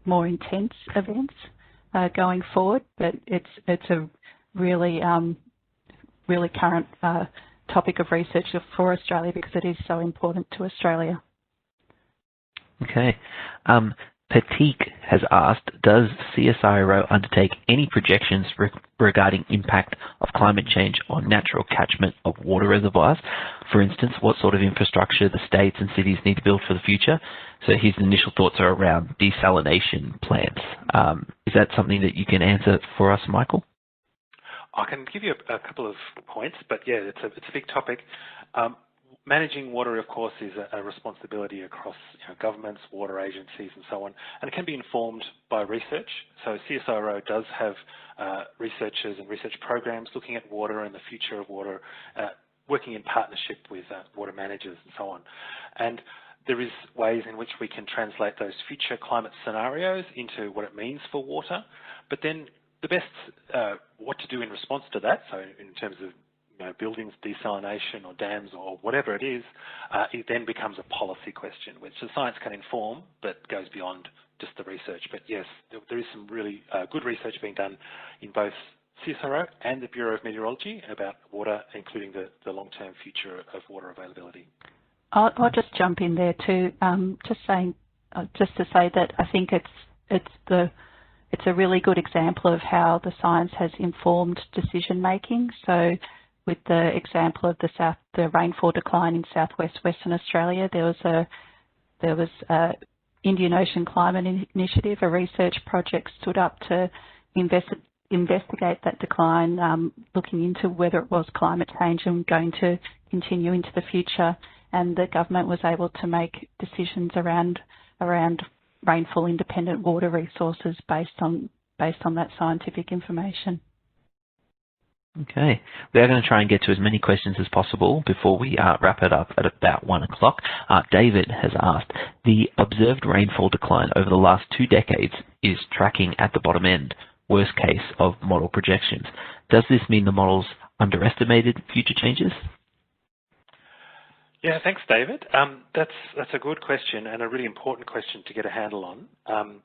more intense events going forward, but it's a really current topic of research for Australia because it is so important to Australia. Okay. Patik has asked, does CSIRO undertake any projections regarding impact of climate change on natural catchment of water reservoirs? For instance, what sort of infrastructure the states and cities need to build for the future? So his initial thoughts are around desalination plants. Is that something that you can answer for us, Michael? I can give you a couple of points, but yeah, it's a big topic. Managing water, of course, is a responsibility across governments, water agencies, and so on, and it can be informed by research. So CSIRO does have researchers and research programs looking at water and the future of water, working in partnership with water managers and so on. And there is ways in which we can translate those future climate scenarios into what it means for water, but then the best what to do in response to that, so in terms of buildings, desalination or dams or whatever it is, it then becomes a policy question, which the science can inform, but goes beyond just the research. But yes, there is some really good research being done in both CSIRO and the Bureau of Meteorology about water, including the long-term future of water availability. I'll just jump in there too, just to say that I think it's a really good example of how the science has informed decision making. So with the example of the rainfall decline in southwest Western Australia, there was a Indian Ocean Climate Initiative, a research project stood up to investigate that decline, looking into whether it was climate change and going to continue into the future. And the government was able to make decisions around rainfall independent water resources based on that scientific information. Okay, we are going to try and get to as many questions as possible before we wrap it up at about 1 o'clock. David has asked, the observed rainfall decline over the last 2 decades is tracking at the bottom end, worst case of model projections. Does this mean the models underestimated future changes? Yeah, thanks, David. That's a good question and a really important question to get a handle on.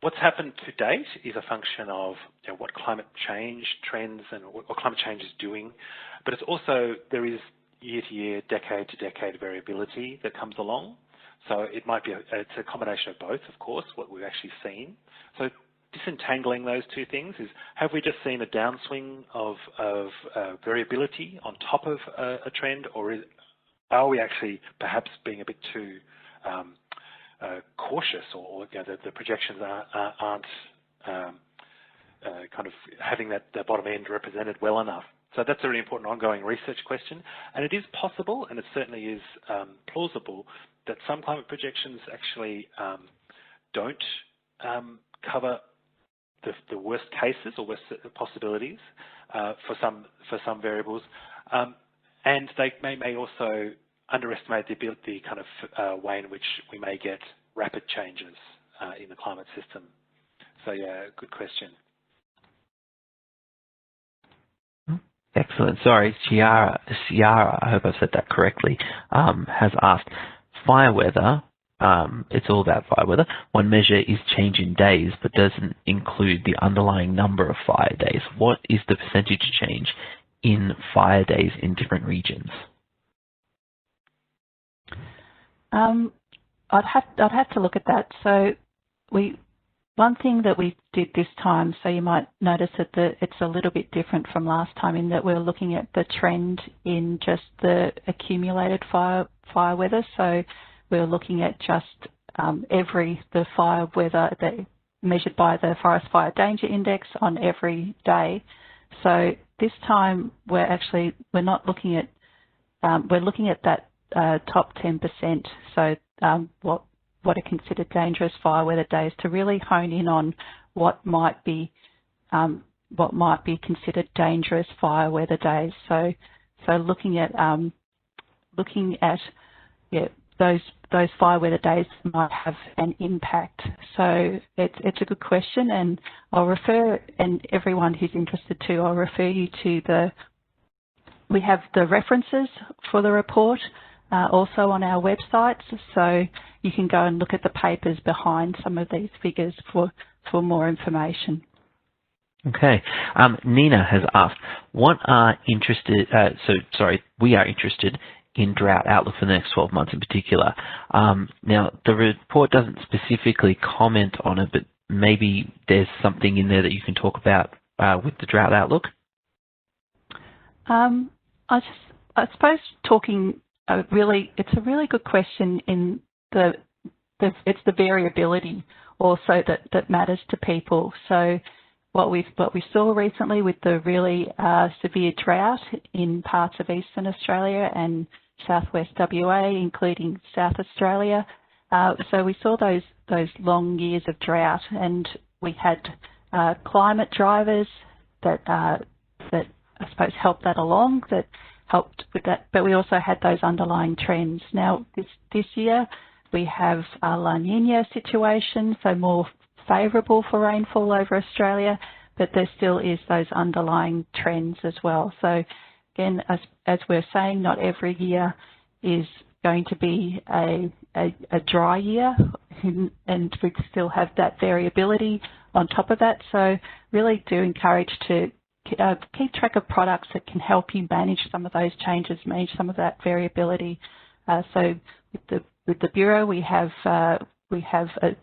What's happened to date is a function of what climate change trends and what climate change is doing, but it's also, there is year-to-year, decade-to-decade variability that comes along. So it might be, it's a combination of both, of course, what we've actually seen. So disentangling those two things is, have we just seen a downswing of variability on top of a trend, or are we actually perhaps being a bit too cautious, or the projections aren't kind of having that bottom end represented well enough. So that's a really important ongoing research question, and it is possible, and it certainly is plausible, that some climate projections actually don't cover the worst cases or worst possibilities for some variables, and they may also underestimate the kind of way in which we may get rapid changes in the climate system. So yeah, good question. Excellent. Sorry, Ciara, I hope I've said that correctly, has asked, fire weather, it's all about fire weather. One measure is change in days, but doesn't include the underlying number of fire days. What is the percentage change in fire days in different regions? I'd have to look at that. So one thing that we did this time, so you might notice that it's a little bit different from last time in that we're looking at the trend in just the accumulated fire weather. So we're looking at just the fire weather that measured by the Forest Fire Danger Index on every day. So this time we're not looking at we're looking at that top 10%. So what are considered dangerous fire weather days to really hone in on what might be considered dangerous fire weather days. So looking at those fire weather days might have an impact. So it's a good question, and I'll refer, and everyone who's interested too, I'll refer you to we have the references for the report also on our website, so you can go and look at the papers behind some of these figures for more information. Okay. Nina has asked, we are interested in drought outlook for the next 12 months in particular. Now, the report doesn't specifically comment on it, but maybe there's something in there that you can talk about with the drought outlook? I suppose talking it's a really good question in it's the variability also that matters to people. So what we saw recently with the really severe drought in parts of Eastern Australia and Southwest WA, including South Australia. So we saw those long years of drought, and we had climate drivers that I suppose helped that along, that helped with that, but we also had those underlying trends. Now this year we have a La Nina situation, so more favourable for rainfall over Australia, but there still is those underlying trends as well. So again, as we're saying, not every year is going to be a dry year, and we still have that variability on top of that. So really do encourage to keep track of products that can help you manage some of those changes, manage some of that variability. So with the Bureau, we have a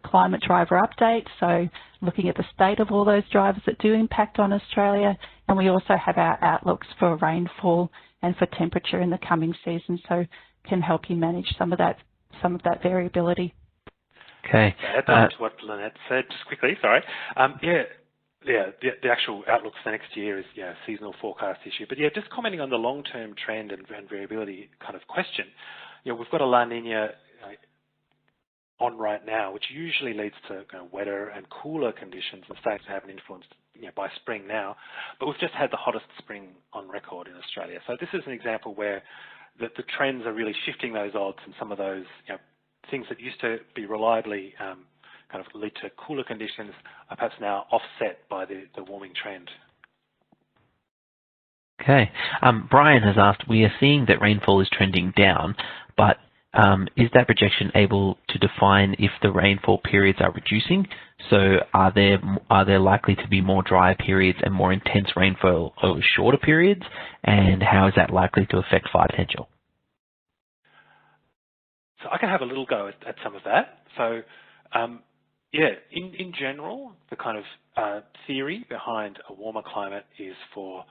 climate driver update, so looking at the state of all those drivers that do impact on Australia, and we also have our outlooks for rainfall and for temperature in the coming season, so can help you manage some of that variability. Okay. Add on to what Lynette said, just quickly, sorry. The actual outlook for next year is a seasonal forecast issue. But just commenting on the long-term trend and variability kind of question, we've got a La Nina on right now, which usually leads to wetter and cooler conditions and starting to have an influence by spring now. But we've just had the hottest spring on record in Australia. So this is an example where the trends are really shifting those odds, and some of those things that used to be reliably kind of lead to cooler conditions are perhaps now offset by the warming trend. Okay. Brian has asked, we are seeing that rainfall is trending down, but is that projection able to define if the rainfall periods are reducing? So are there likely to be more dry periods and more intense rainfall over shorter periods? And how is that likely to affect fire potential? So I can have a little go at some of that. So in general, the kind of theory behind a warmer climate is for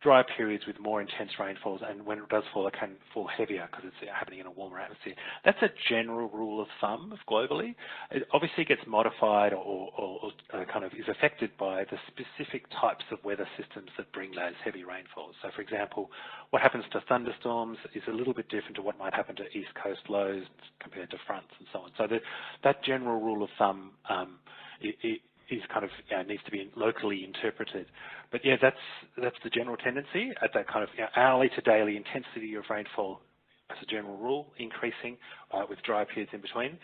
dry periods with more intense rainfalls, and when it does fall, it can fall heavier because it's happening in a warmer atmosphere. That's a general rule of thumb globally. It obviously gets modified or kind of is affected by the specific types of weather systems that bring those heavy rainfalls. So, for example, what happens to thunderstorms is a little bit different to what might happen to east coast lows compared to fronts and so on. So that general rule of thumb is kind of needs to be locally interpreted. But yeah, that's the general tendency at that kind of hourly to daily intensity of rainfall as a general rule, increasing with dry periods in between.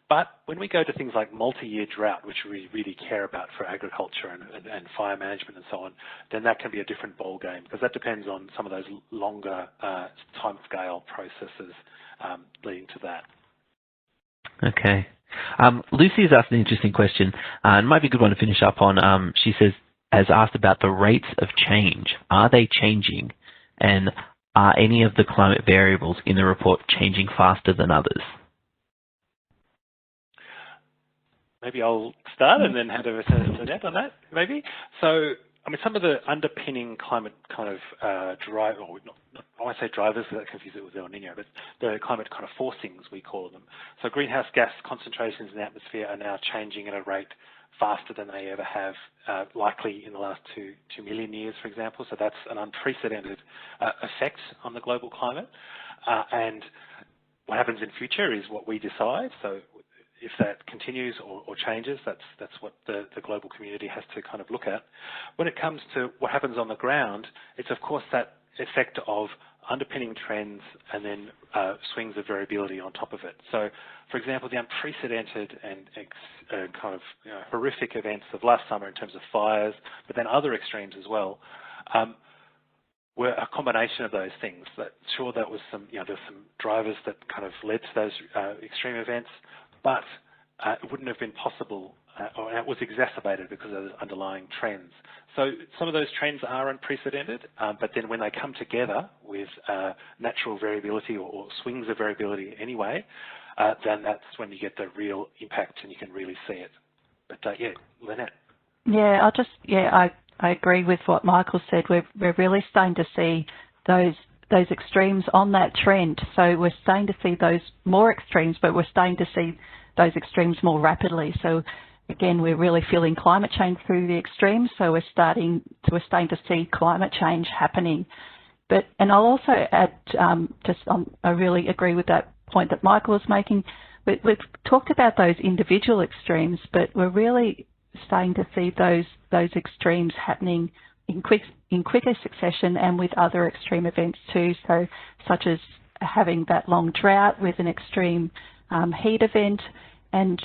But when we go to things like multi-year drought, which we really care about for agriculture and fire management and so on, then that can be a different ball game because that depends on some of those longer timescale processes leading to that. Okay. Lucy has asked an interesting question, and it might be a good one to finish up on. She has asked about the rates of change. Are they changing? And are any of the climate variables in the report changing faster than others? Maybe I'll start and then hand over to Lynette on that, maybe. So, I mean, some of the underpinning climate kind of I won't say drivers, because that confuses it with El Nino, but the climate kind of forcings, we call them. So greenhouse gas concentrations in the atmosphere are now changing at a rate faster than they ever have, likely in the last 2 million years, for example. So that's an unprecedented effect on the global climate. And what happens in future is what we decide. So if that continues or changes, that's what the global community has to kind of look at. When it comes to what happens on the ground, it's of course that effect of underpinning trends and then swings of variability on top of it. So, for example, the unprecedented and kind of horrific events of last summer in terms of fires, but then other extremes as well, were a combination of those things. That sure, that was some, there's some drivers that kind of led to those extreme events, but it wouldn't have been possible, or it was exacerbated because of those underlying trends. So some of those trends are unprecedented, but then when they come together with natural variability or swings of variability anyway, then that's when you get the real impact and you can really see it. But yeah, Lynette. Yeah, I agree with what Michael said. We're really starting to see those extremes on that trend. So we're starting to see those more extremes, but we're starting to see those extremes more rapidly. So again, we're really feeling climate change through the extremes. So we're starting to see climate change happening. And I'll also add, I really agree with that point that Michael was making. We've talked about those individual extremes, but we're really starting to see those extremes happening in quicker succession and with other extreme events too. So such as having that long drought with an extreme heat event, and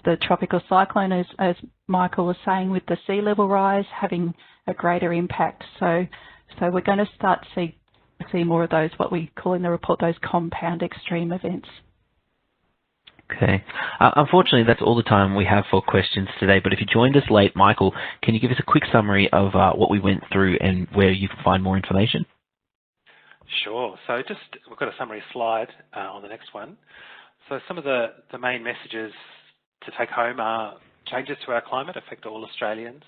the tropical cyclone, as Michael was saying, with the sea level rise having a greater impact. So we're going to start to see more of those, what we call in the report, those compound extreme events. Okay. Unfortunately, that's all the time we have for questions today, but if you joined us late, Michael, can you give us a quick summary of what we went through and where you can find more information? Sure. So we've got a summary slide on the next one. So some of the main messages to take home are changes to our climate affect all Australians,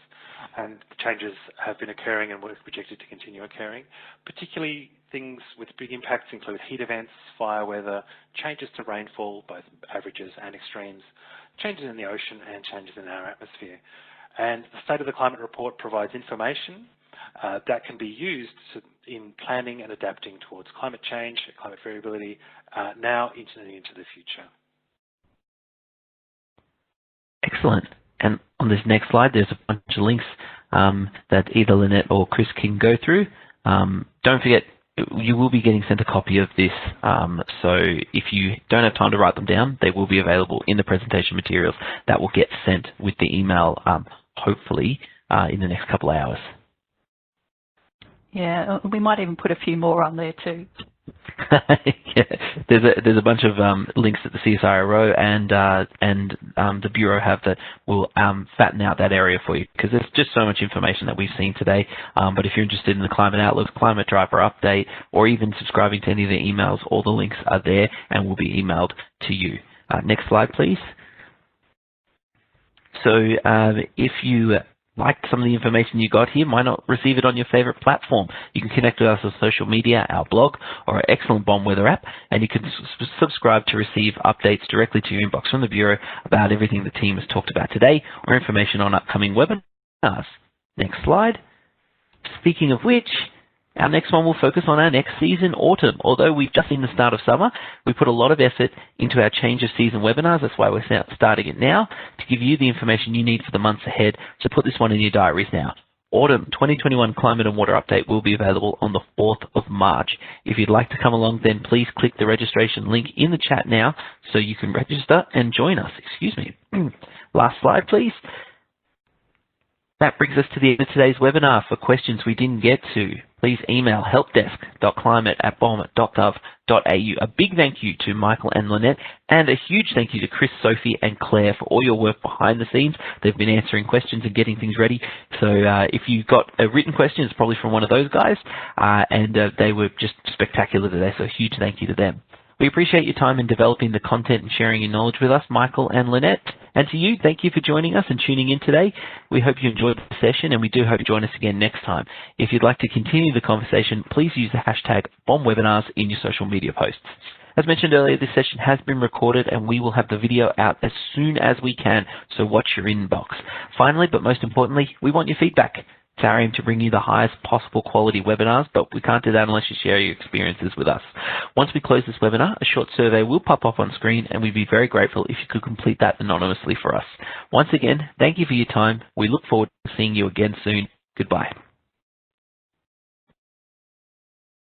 and changes have been occurring and were projected to continue occurring. Particularly things with big impacts include heat events, fire weather, changes to rainfall, both averages and extremes, changes in the ocean and changes in our atmosphere. And the State of the Climate Report provides information that can be used in planning and adapting towards climate change, climate variability, now into the future. Excellent. And on this next slide, there's a bunch of links that either Lynette or Chris can go through. Don't forget, you will be getting sent a copy of this, so if you don't have time to write them down, they will be available in the presentation materials that will get sent with the email, hopefully, in the next couple of hours. Yeah, we might even put a few more on there too. Yeah, there's a bunch of links that the CSIRO and the Bureau have that will fatten out that area for you, because there's just so much information that we've seen today. But if you're interested in the Climate Outlook, Climate Driver Update, or even subscribing to any of the emails, all the links are there and will be emailed to you. Next slide, please. So if you like some of the information you got here, might not receive it on your favorite platform. You can connect with us on social media, our blog, or our excellent bomb weather app, and you can subscribe to receive updates directly to your inbox from the Bureau about everything the team has talked about today, or information on upcoming webinars. Next slide. Speaking of which, our next one will focus on our next season, autumn. Although we've just seen the start of summer, we put a lot of effort into our change of season webinars. That's why we're starting it now, to give you the information you need for the months ahead. So put this one in your diaries now. Autumn 2021 Climate and Water Update will be available on the 4th of March. If you'd like to come along, then please click the registration link in the chat now so you can register and join us. Excuse me. Last slide, please. That brings us to the end of today's webinar. For questions we didn't get to, please email helpdesk.climate@bomb.gov.au. A big thank you to Michael and Lynette, and a huge thank you to Chris, Sophie, and Claire for all your work behind the scenes. They've been answering questions and getting things ready. So if you've got a written question, it's probably from one of those guys, and they were just spectacular today, so a huge thank you to them. We appreciate your time in developing the content and sharing your knowledge with us, Michael and Lynette. And to you, thank you for joining us and tuning in today. We hope you enjoyed the session, and we do hope you join us again next time. If you'd like to continue the conversation, please use the hashtag BOMBWebinars in your social media posts. As mentioned earlier, this session has been recorded, and we will have the video out as soon as we can, so watch your inbox. Finally, but most importantly, we want your feedback. It's our aim to bring you the highest possible quality webinars, but we can't do that unless you share your experiences with us. Once we close this webinar, a short survey will pop up on screen, and we'd be very grateful if you could complete that anonymously for us. Once again, thank you for your time. We look forward to seeing you again soon. Goodbye.